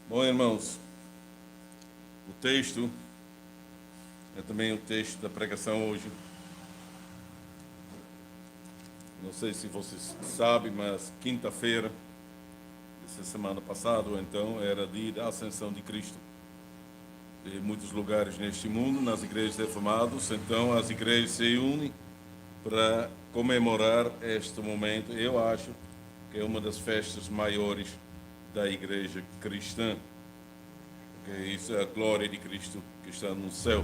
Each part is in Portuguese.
Bom, irmãos, o texto é também o texto da pregação hoje. Não sei se vocês sabem, mas quinta-feira, essa semana passada, ou então, era dia da ascensão de Cristo. Em muitos lugares neste mundo, nas igrejas reformadas, então as igrejas se unem para comemorar este momento. Eu acho que é uma das festas maiores da igreja cristã. Porque isso é a glória de Cristo que está no céu.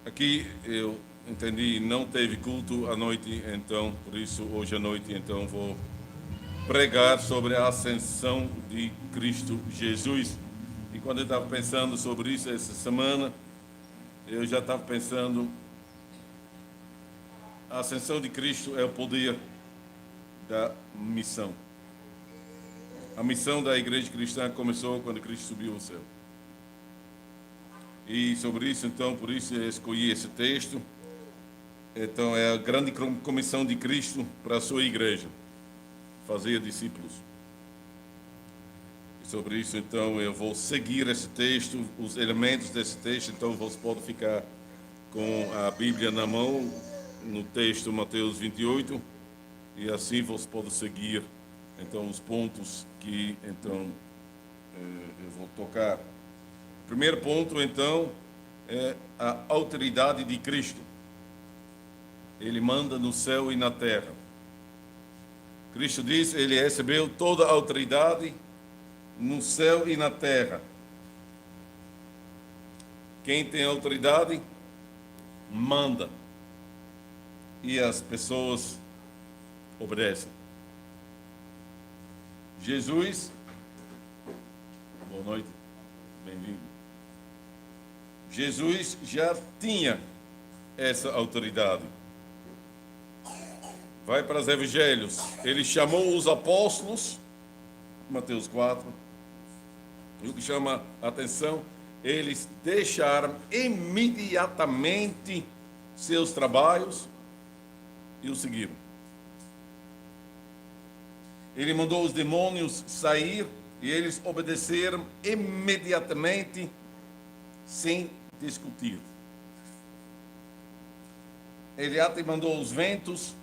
Aqui eu entendi, não teve culto à noite, então, por isso, hoje à noite, então, vou pregar sobre a ascensão de Cristo Jesus. E quando eu estava pensando sobre isso essa semana, eu já estava pensando, a ascensão de Cristo é o poder da missão. A missão da igreja cristã começou quando Cristo subiu ao céu. E sobre isso, então, por isso eu escolhi esse texto. Então, é a grande comissão de Cristo para a sua igreja, fazer discípulos. E sobre isso, então, eu vou seguir esse texto, os elementos desse texto. Então, você pode ficar com a Bíblia na mão, no texto Mateus 28, e assim você pode seguir, então, os pontos que, então, eu vou tocar. O primeiro ponto, então, é a autoridade de Cristo. Ele manda no céu e na terra. Cristo diz, ele recebeu toda a autoridade no céu e na terra. Quem tem autoridade, manda. E as pessoas obedecem. Jesus, boa noite, bem-vindo. Jesus já tinha essa autoridade. Vai para os evangelhos. Ele chamou os apóstolos, Mateus 4, e o que chama a atenção, eles deixaram imediatamente seus trabalhos e o seguiram. Ele mandou os demônios sair e eles obedeceram imediatamente, sem discutir. Ele até mandou os ventos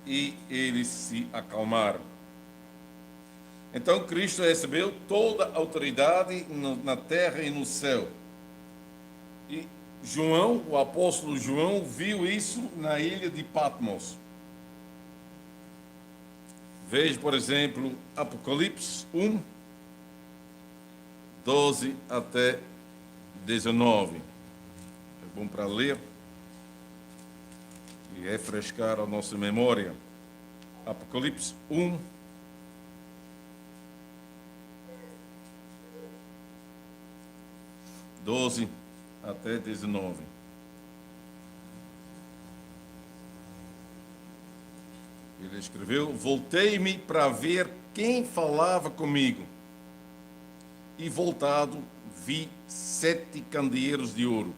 e eles se acalmaram. Então Cristo recebeu toda a autoridade na terra e no céu. E João, o apóstolo João, viu isso na ilha de Patmos. Veja, por exemplo, Apocalipse 1, 12 até 19. É bom para ler e refrescar a nossa memória. Apocalipse 1, 12 até 19. Ele escreveu: voltei-me para ver quem falava comigo. E voltado, vi 7 candeeiros de ouro.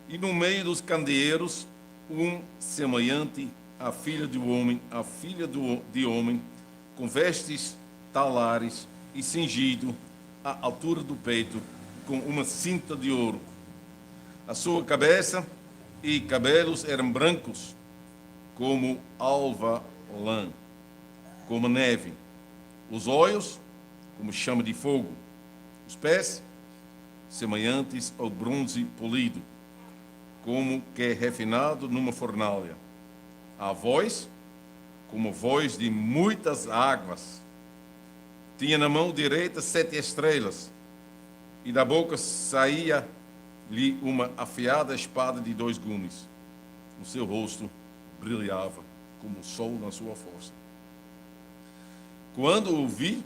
E no meio dos candeeiros, um semelhante à filha do homem, a filha de homem, com vestes talares e cingido à altura do peito, com uma cinta de ouro. A sua cabeça e cabelos eram brancos, como alva lã, como neve. Os olhos, como chama de fogo. Os pés, semelhantes ao bronze polido, como que é refinado numa fornalha. A voz, como voz de muitas águas. Tinha na mão direita 7 estrelas, e da boca saía-lhe uma afiada espada de 2 gumes. No seu rosto brilhava como o sol na sua força. Quando o vi,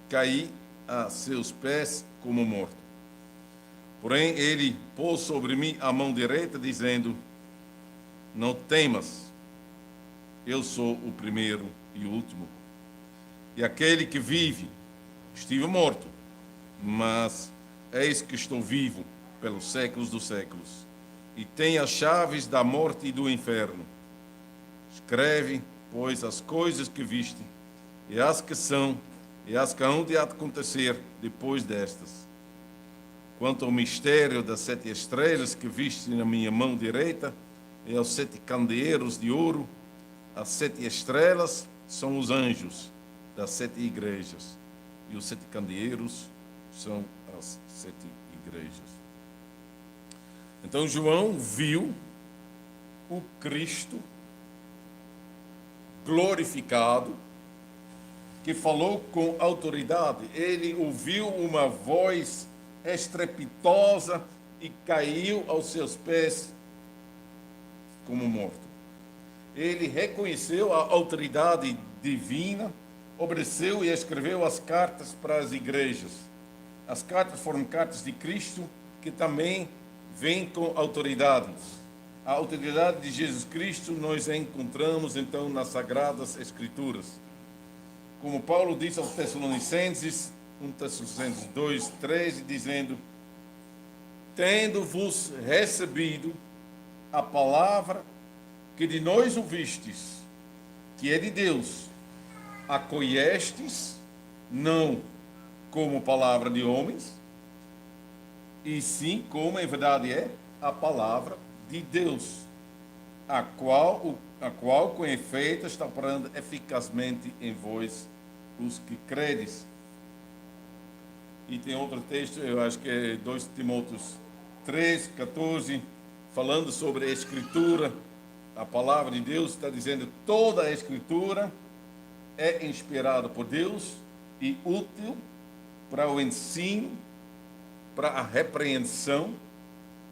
caí a seus pés como morto. Porém, ele pôs sobre mim a mão direita, dizendo: não temas, eu sou o primeiro e o último. E aquele que vive, estive morto, mas eis que estou vivo pelos séculos dos séculos, e tenho as chaves da morte e do inferno. Escreve, pois, as coisas que viste, e as que são, e as que hão de acontecer depois destas. Quanto ao mistério das 7 estrelas que viste na minha mão direita, e aos 7 candeeiros de ouro, as 7 estrelas são os anjos das 7 igrejas, e os 7 candeeiros são as 7 igrejas. Então João viu o Cristo glorificado, que falou com autoridade. Ele ouviu uma voz estrepitosa e caiu aos seus pés como morto. Ele reconheceu a autoridade divina, obedeceu e escreveu as cartas para as igrejas. As cartas foram cartas de Cristo, que também vêm com autoridade. A autoridade de Jesus Cristo nós encontramos então nas Sagradas Escrituras. Como Paulo disse aos Tessalonicenses, 1 Tessalonicenses 2, 13, dizendo: tendo-vos recebido a palavra que de nós ouvistes, que é de Deus, acolhestes, não como palavra de homens, e sim como em verdade é a palavra de Deus, a qual com efeito está operando eficazmente em vós, os que credes. E tem outro texto, eu acho que é 2 Timóteos 3, 14, falando sobre a Escritura. A palavra de Deus está dizendo: toda a Escritura é inspirada por Deus e útil para o ensino, para a repreensão,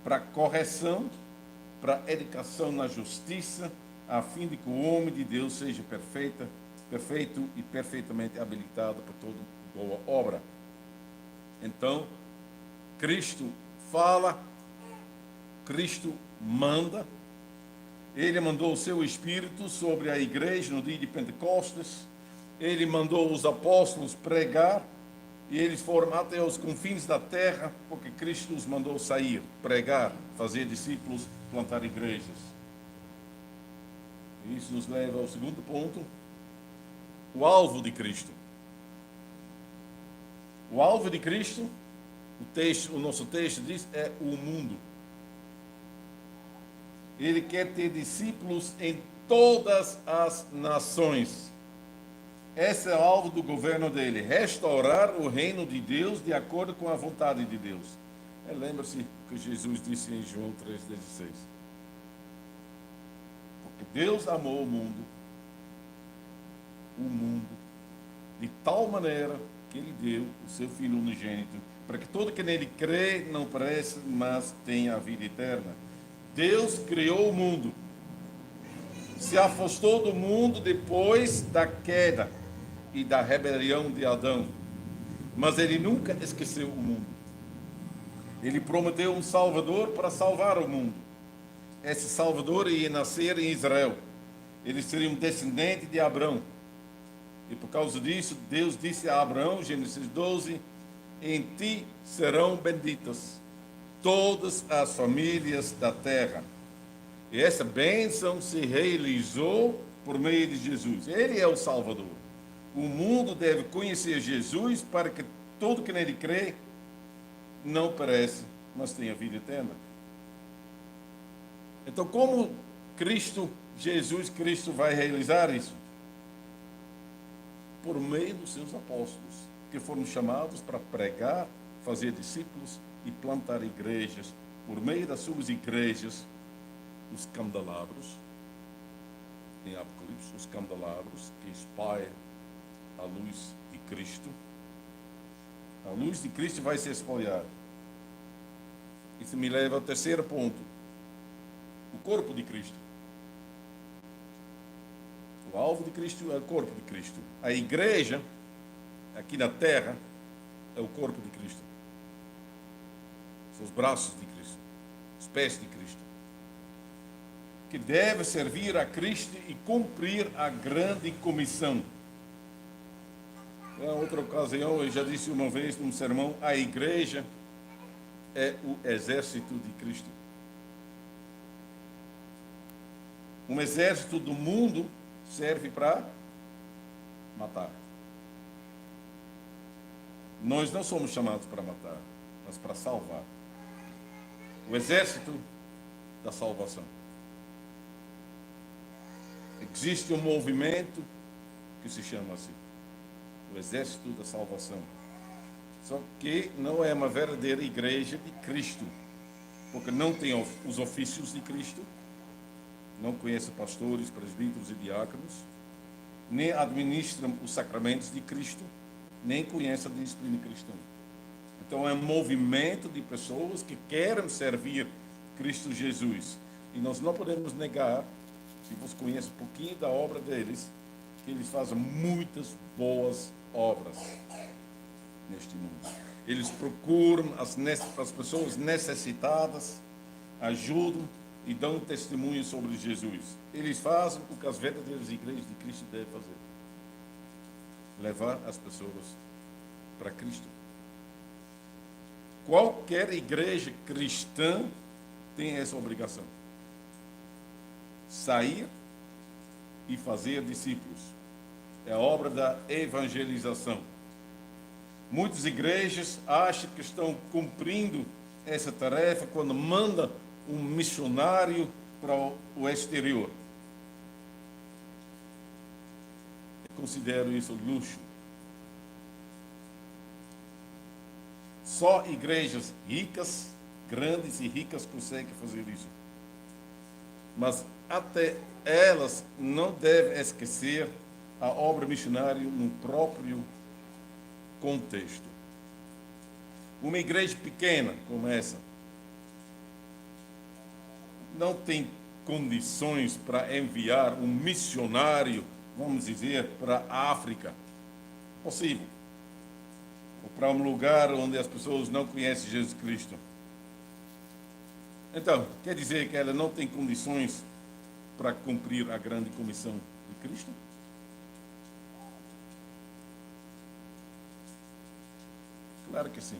para a correção, para a educação na justiça, a fim de que o homem de Deus seja perfeito e perfeitamente habilitado para toda boa obra. Então, Cristo fala, Cristo manda. Ele mandou o seu Espírito sobre a igreja no dia de Pentecostes. Ele mandou os apóstolos pregar, e eles foram até os confins da terra, porque Cristo os mandou sair, pregar, fazer discípulos, plantar igrejas. Isso nos leva ao segundo ponto: o alvo de Cristo. O alvo de Cristo, o nosso texto diz, é o mundo. Ele quer ter discípulos em todas as nações. Esse é o alvo do governo dele: restaurar o reino de Deus de acordo com a vontade de Deus. Lembra-se que Jesus disse em João 3,16. Porque Deus amou o mundo, de tal maneira que ele deu o seu Filho unigênito, para que todo que nele crê não pereça, mas tenha a vida eterna. Deus criou o mundo, se afastou do mundo depois da queda e da rebelião de Adão, mas ele nunca esqueceu o mundo. Ele prometeu um Salvador para salvar o mundo. Esse Salvador ia nascer em Israel. Ele seria um descendente de Abraão. E por causa disso, Deus disse a Abraão, Gênesis 12, em ti serão benditas todas as famílias da terra. E essa bênção se realizou por meio de Jesus. Ele é o Salvador. O mundo deve conhecer Jesus para que todo que nele crê não perece, mas tenha vida eterna. Então, como Jesus Cristo vai realizar isso? Por meio dos seus apóstolos, que foram chamados para pregar, fazer discípulos e plantar igrejas. Por meio das suas igrejas, os candelabros, em Apocalipse, os candelabros que espalham a luz de Cristo. A luz de Cristo vai se espalhar. Isso me leva ao terceiro ponto: o corpo de Cristo. O alvo de Cristo é o corpo de Cristo. A igreja, aqui na terra, é o corpo de Cristo. São os braços de Cristo, os pés de Cristo, que deve servir a Cristo e cumprir a grande comissão. Em outra ocasião, eu já disse uma vez num sermão, a igreja é o exército de Cristo. Um exército do mundo serve para matar. Nós não somos chamados para matar, mas para salvar. O exército da salvação. Existe um movimento que se chama assim, o exército da salvação. Só que não é uma verdadeira igreja de Cristo, porque não tem os ofícios de Cristo, não conhece pastores, presbíteros e diáconos, nem administram os sacramentos de Cristo, nem conhece a disciplina cristã. Então é um movimento de pessoas que querem servir Cristo Jesus. E nós não podemos negar, se você conhece um pouquinho da obra deles, que eles fazem muitas boas obras neste mundo. Eles procuram as pessoas necessitadas, ajudam e dão testemunho sobre Jesus. Eles fazem o que as verdadeiras igrejas de Cristo devem fazer. Levar as pessoas para Cristo. Qualquer igreja cristã tem essa obrigação. Sair e fazer discípulos. É a obra da evangelização. Muitas igrejas acham que estão cumprindo essa tarefa quando mandam um missionário para o exterior. Eu considero isso luxo. Só igrejas ricas, grandes e ricas conseguem fazer isso. Mas até elas não devem esquecer a obra missionária no próprio contexto. Uma igreja pequena como essa não tem condições para enviar um missionário, vamos dizer, para a África. Possível. Ou para um lugar onde as pessoas não conhecem Jesus Cristo. Então, quer dizer que ela não tem condições para cumprir a grande comissão de Cristo? Claro que sim.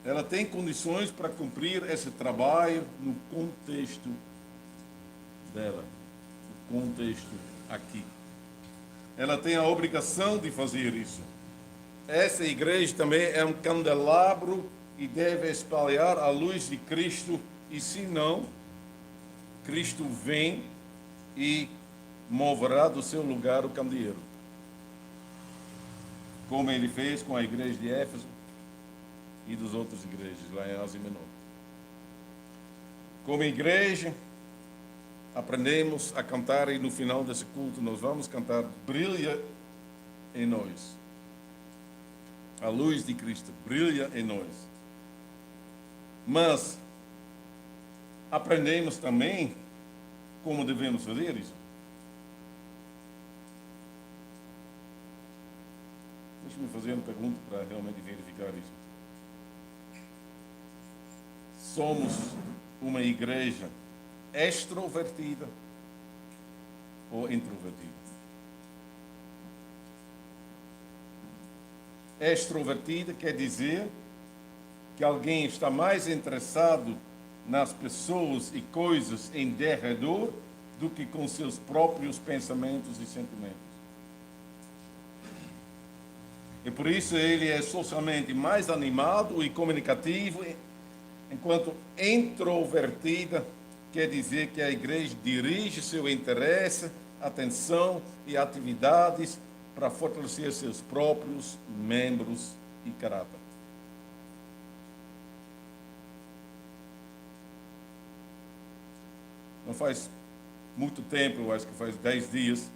Ela tem condições para cumprir esse trabalho no contexto dela, no contexto aqui. Ela tem a obrigação de fazer isso. Essa igreja também é um candelabro e deve espalhar a luz de Cristo, e se não, Cristo vem e moverá do seu lugar o candeeiro. Como ele fez com a igreja de Éfeso e das outras igrejas lá em Ásia Menor. Como igreja, aprendemos a cantar, e no final desse culto nós vamos cantar Brilha em Nós. A luz de Cristo brilha em nós. Mas aprendemos também como devemos fazer isso. Deixa-me fazer uma pergunta para realmente verificar isso. Somos uma igreja extrovertida ou introvertida? Extrovertida quer dizer que alguém está mais interessado nas pessoas e coisas em derredor do que com seus próprios pensamentos e sentimentos. E por isso ele é socialmente mais animado e comunicativo, enquanto introvertida quer dizer que a igreja dirige seu interesse, atenção e atividades para fortalecer seus próprios membros e caráter. Não faz muito tempo, acho que faz 10 dias,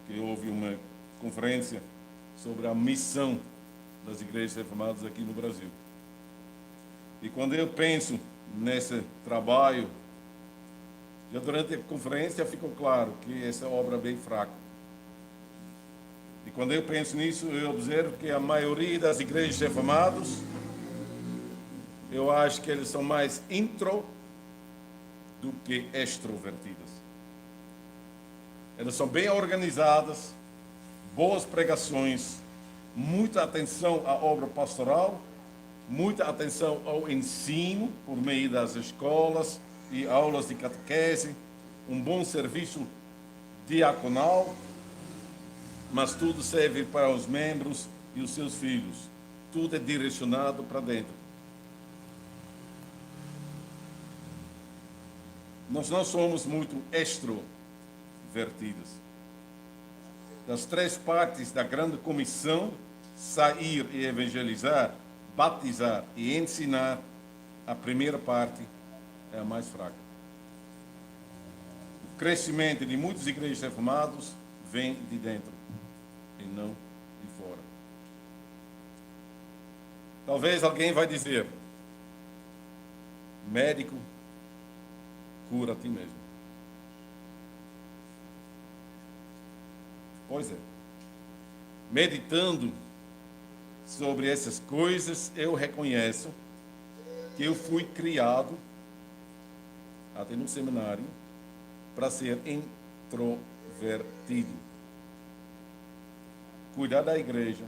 que houve uma conferência sobre a missão das igrejas reformadas aqui no Brasil. E quando eu penso nesse trabalho, já durante a conferência ficou claro que essa obra é bem fraca. E quando eu penso nisso, eu observo que a maioria das igrejas reformadas, eu acho que eles são mais intro do que extrovertidas. Elas são bem organizadas, boas pregações, muita atenção à obra pastoral, muita atenção ao ensino por meio das escolas e aulas de catequese, um bom serviço diaconal, mas tudo serve para os membros e os seus filhos. Tudo é direcionado para dentro. Nós não somos muito extrovertidos. Das 3 partes da grande comissão, sair e evangelizar, batizar e ensinar, a primeira parte é a mais fraca. O crescimento de muitas igrejas reformadas vem de dentro e não de fora. Talvez alguém vai dizer: médico, cura a ti mesmo. Pois é. Meditando sobre essas coisas, eu reconheço que eu fui criado, até no seminário, para ser introvertido. Cuidar da igreja,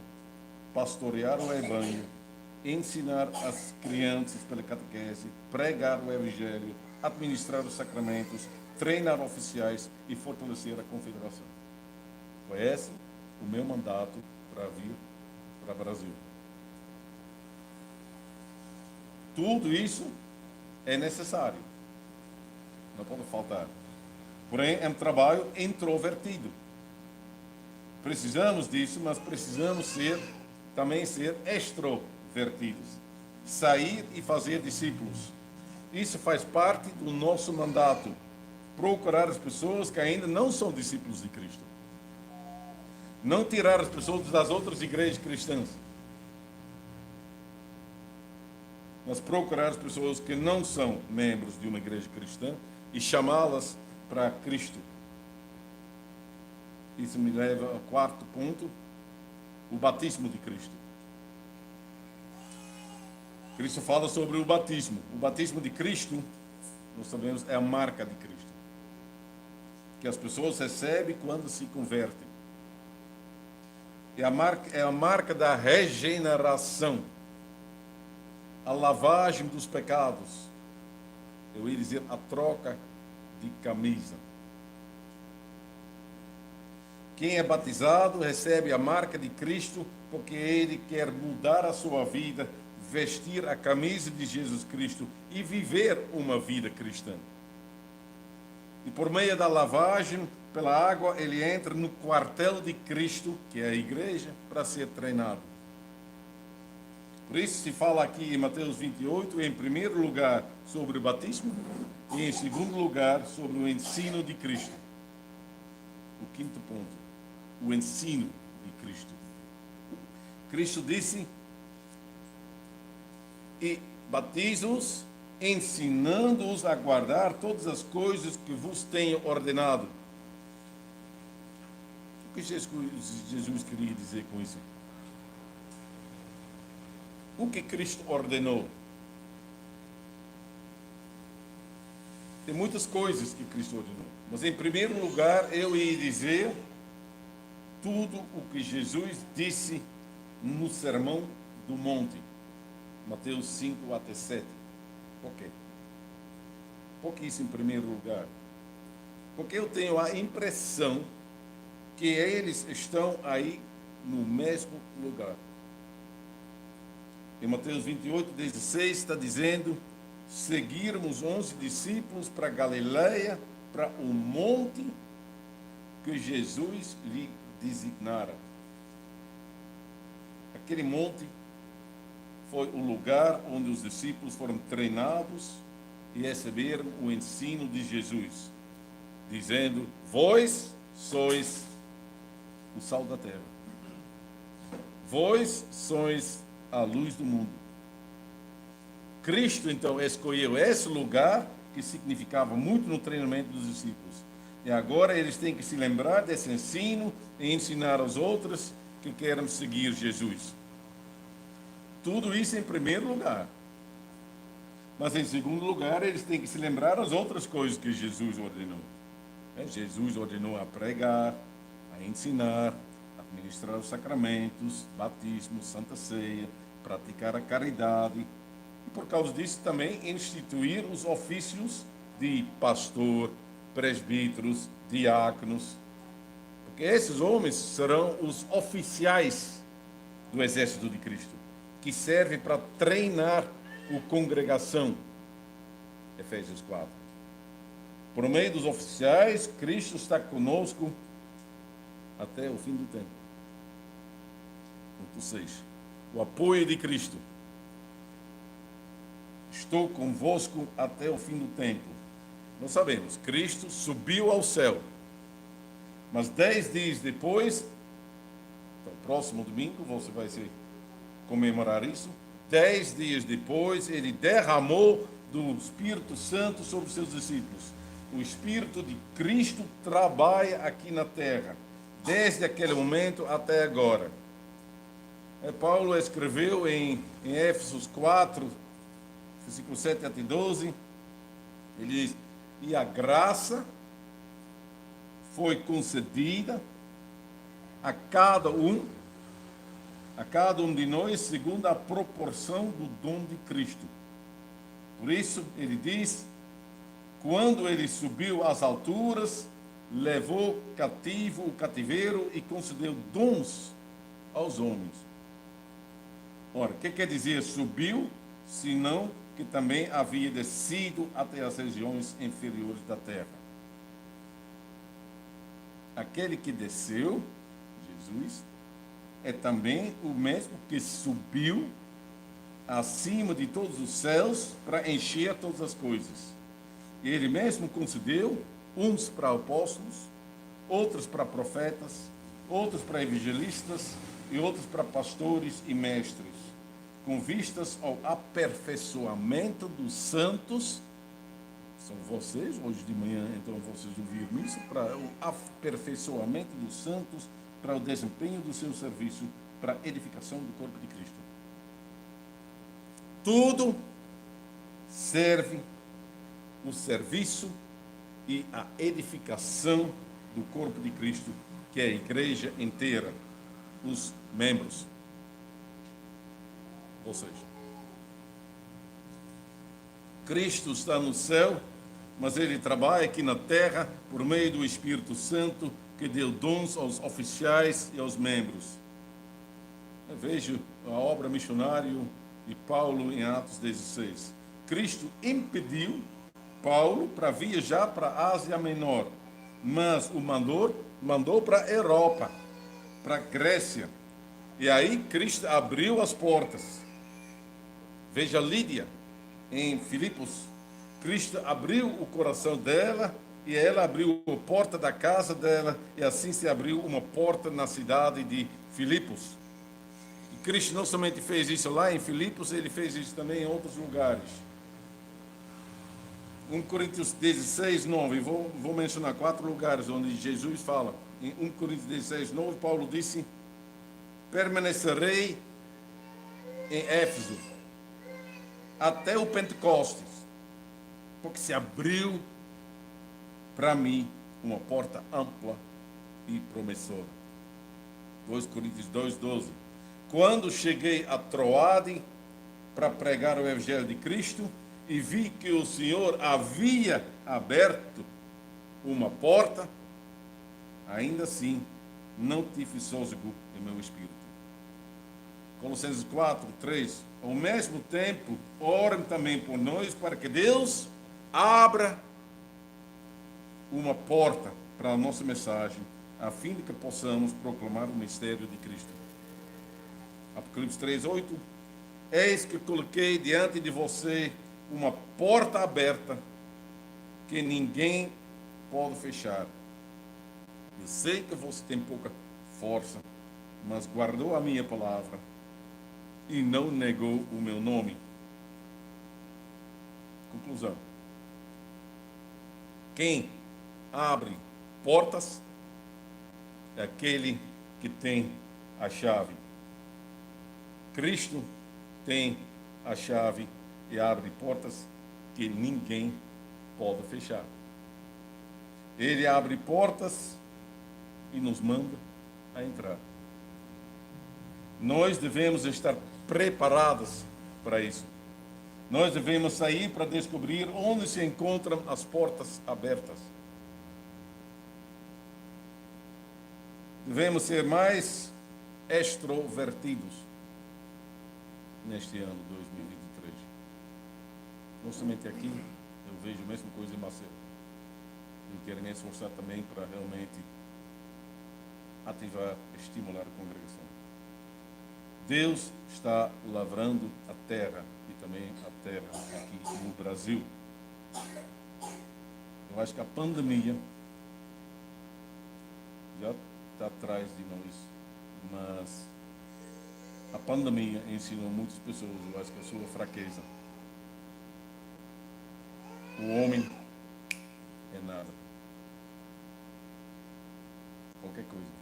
pastorear o rebanho, ensinar as crianças pela catequese, pregar o evangelho, administrar os sacramentos, treinar oficiais e fortalecer a confederação. Foi esse o meu mandato para vir para o Brasil. Tudo isso é necessário. Não pode faltar. Porém, é um trabalho introvertido. Precisamos disso, mas precisamos também ser extrovertidos. Sair e fazer discípulos. Isso faz parte do nosso mandato. Procurar as pessoas que ainda não são discípulos de Cristo. Não tirar as pessoas das outras igrejas cristãs. Mas procurar as pessoas que não são membros de uma igreja cristã e chamá-las para Cristo. Isso me leva ao 4º ponto, o batismo de Cristo. Cristo fala sobre o batismo. O batismo de Cristo, nós sabemos, é a marca de Cristo, que as pessoas recebem quando se convertem. É a marca da regeneração, a lavagem dos pecados. Eu ia dizer a troca de camisa. Quem é batizado recebe a marca de Cristo porque ele quer mudar a sua vida, vestir a camisa de Jesus Cristo e viver uma vida cristã. E por meio da lavagem pela água, ele entra no quartel de Cristo, que é a igreja, para ser treinado. Por isso se fala aqui em Mateus 28, em primeiro lugar, sobre o batismo e em segundo lugar, sobre o ensino de Cristo. O 5º ponto, o ensino de Cristo. Cristo disse: e batizo-os, ensinando-os a guardar todas as coisas que vos tenho ordenado. O que Jesus queria dizer com isso? O que Cristo ordenou? Tem muitas coisas que Cristo ordenou. Mas, em primeiro lugar, eu ia dizer tudo o que Jesus disse no Sermão do Monte. Mateus 5 até 7. Por quê? Por que isso em primeiro lugar? Porque eu tenho a impressão que eles estão aí no mesmo lugar. Em Mateus 28, 16, está dizendo: seguirmos 11 discípulos para Galileia, para o monte que Jesus lhe designara. Aquele monte foi o lugar onde os discípulos foram treinados e receberam o ensino de Jesus, dizendo: vós sois o sal da terra. Vós sois a luz do mundo. Cristo, então, escolheu esse lugar que significava muito no treinamento dos discípulos. E agora eles têm que se lembrar desse ensino e ensinar aos outros que querem seguir Jesus. Tudo isso em primeiro lugar. Mas em segundo lugar, eles têm que se lembrar das outras coisas que Jesus ordenou. Jesus ordenou a pregar, a ensinar, administrar os sacramentos, batismo, santa ceia, praticar a caridade. E por causa disso também instituir os ofícios de pastor, presbíteros, diáconos. Porque esses homens serão os oficiais do exército de Cristo, que serve para treinar a congregação. Efésios 4. Por meio dos oficiais, Cristo está conosco até o fim do tempo. Ponto 6. O apoio de Cristo. Estou convosco até o fim do tempo. Nós sabemos, Cristo subiu ao céu. Mas 10 dias depois, então, próximo domingo, você vai comemorar isso. 10 dias depois, ele derramou do Espírito Santo sobre os seus discípulos. O Espírito de Cristo trabalha aqui na terra, desde aquele momento até agora. Paulo escreveu em Éfesos 4, versículo 7 até 12, ele diz: e a graça foi concedida a cada um de nós segundo a proporção do dom de Cristo. Por isso, ele diz, quando ele subiu às alturas, levou cativo o cativeiro e concedeu dons aos homens. Ora, o que quer dizer subiu, senão que também havia descido até as regiões inferiores da terra? Aquele que desceu, Jesus, é também o mesmo que subiu acima de todos os céus para encher todas as coisas. E ele mesmo concedeu uns para apóstolos, outros para profetas, outros para evangelistas e outros para pastores e mestres, com vistas ao aperfeiçoamento dos santos. São vocês, hoje de manhã, então vocês ouviram isso, para o aperfeiçoamento dos santos, para o desempenho do seu serviço, para a edificação do corpo de Cristo. Tudo serve o serviço e a edificação do corpo de Cristo, que é a igreja inteira, os membros. Ou seja, Cristo está no céu, mas ele trabalha aqui na terra por meio do Espírito Santo, que deu dons aos oficiais e aos membros. Eu vejo a obra missionária de Paulo em Atos 16. Cristo impediu Paulo para viajar para a Ásia Menor, mas o mandou para a Europa, para a Grécia. E aí Cristo abriu as portas. Veja Lídia em Filipos. Cristo abriu o coração dela e ela abriu a porta da casa dela, e assim se abriu uma porta na cidade de Filipos. E Cristo não somente fez isso lá em Filipos, ele fez isso também em outros lugares. 1 Coríntios 16, 9, vou mencionar 4 lugares onde Jesus fala. Em 1 Coríntios 16, 9, Paulo disse: permanecerei em Éfeso até o Pentecostes, porque se abriu para mim uma porta ampla e promissora. 2 Coríntios 2, 12. Quando cheguei a Troade para pregar o Evangelho de Cristo e vi que o Senhor havia aberto uma porta, ainda assim não tive sôssego em meu espírito. Colossenses 4, 3. Ao mesmo tempo, orem também por nós para que Deus abra uma porta para a nossa mensagem, a fim de que possamos proclamar o mistério de Cristo. Apocalipse 3, 8. Eis que coloquei diante de você uma porta aberta que ninguém pode fechar. Eu sei que você tem pouca força, mas guardou a minha palavra e não negou o meu nome. Conclusão. Quem abre portas é aquele que tem a chave. Cristo tem a chave e abre portas que ninguém pode fechar. Ele abre portas e nos manda a entrar. Nós devemos estar preparados para isso. Nós devemos sair para descobrir onde se encontram as portas abertas. Devemos ser mais extrovertidos neste ano 2023. Não somente aqui, eu vejo a mesma coisa em Maceió. Eu quero me esforçar também para realmente ativar, estimular a congregação. Deus está lavrando a terra e também a terra aqui no Brasil. Eu acho que a pandemia já está atrás de nós, mas a pandemia ensinou muitas pessoas, eu acho que a sua fraqueza. O homem é nada. Qualquer coisa.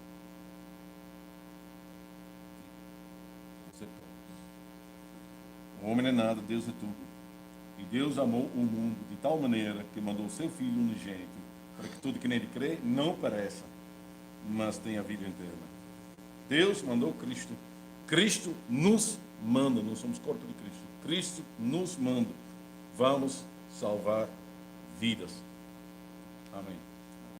Você pode. O homem não é nada, Deus é tudo. E Deus amou o mundo de tal maneira que mandou o seu Filho unigênito para que tudo que nele crê não pereça, mas tenha vida eterna. Deus mandou Cristo. Cristo nos manda, nós somos corpo de Cristo. Cristo nos manda. Vamos salvar vidas. Amém.